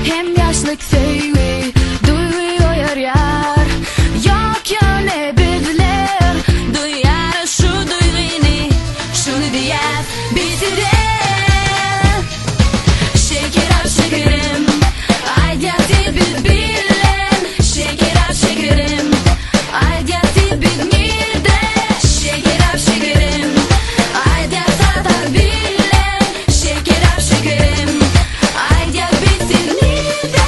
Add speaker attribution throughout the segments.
Speaker 1: Hem yaşlık sevgi duyuyor yar. Yok ya ne bildiler, duyar şu duygunu, şunu diye bitirir. Şekerim şekerim, ay geldi bir bilen. Şekerim şekerim, ay geldi bir nirde. Şekerim şekerim, ay geldi zaten bilen. Şekerim şekerim, ay gel bitir nirde.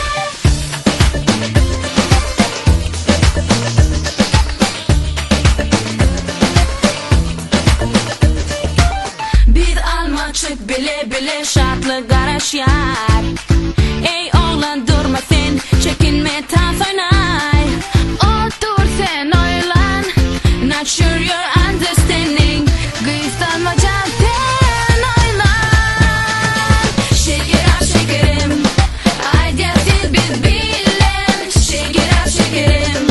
Speaker 1: Bir alma çık bile bile şartlı garaş yar. Ey oğlan durma sen, çekinme tas oynay. Otur sen oylan, not sure you're understanding. Gıyıslanma can sen oylan. Şekerim şekerim, ay geldi bir bilen. Şekerim şekerim,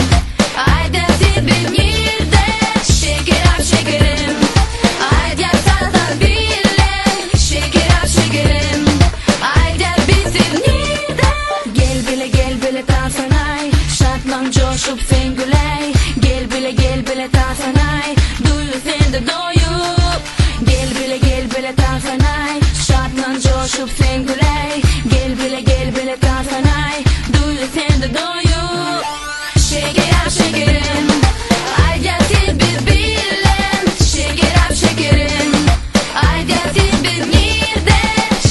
Speaker 1: ay geldi bir nirde. Şekerim şekerim, ay gel zaten bilen. Şekerim şekerim, ay gel bitir nirde. Gel bile dans oynay, şartlan coşup sen güley. Gel bile dans oynay, duyu sen de doyup. Gel bile dans oynay, şartlan coşup sen güley. Gel bile dans oynay, duyu sen de doyup. Şekerim şekerim, ay geldi bir bilen. Şekerim şekerim, ay geldi bir nirde.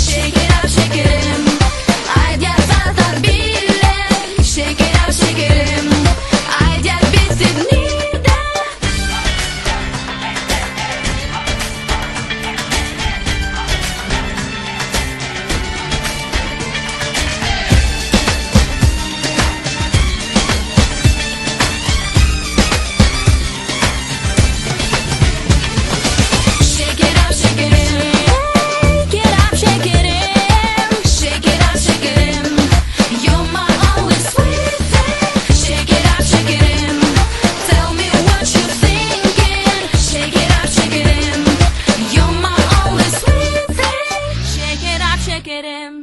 Speaker 1: Şekerim şekerim, ay gel zaten bilen. Şekerim şekerim, ay gel bitir nirde. Şekerim şekerim, şekerim şekerim. Şekerim şekerim, you're my only sweet thing. Şekerim şekerim, tell me what you thinking. Şekerim şekerim, you're my only sweet thing. Şekerim şekerim.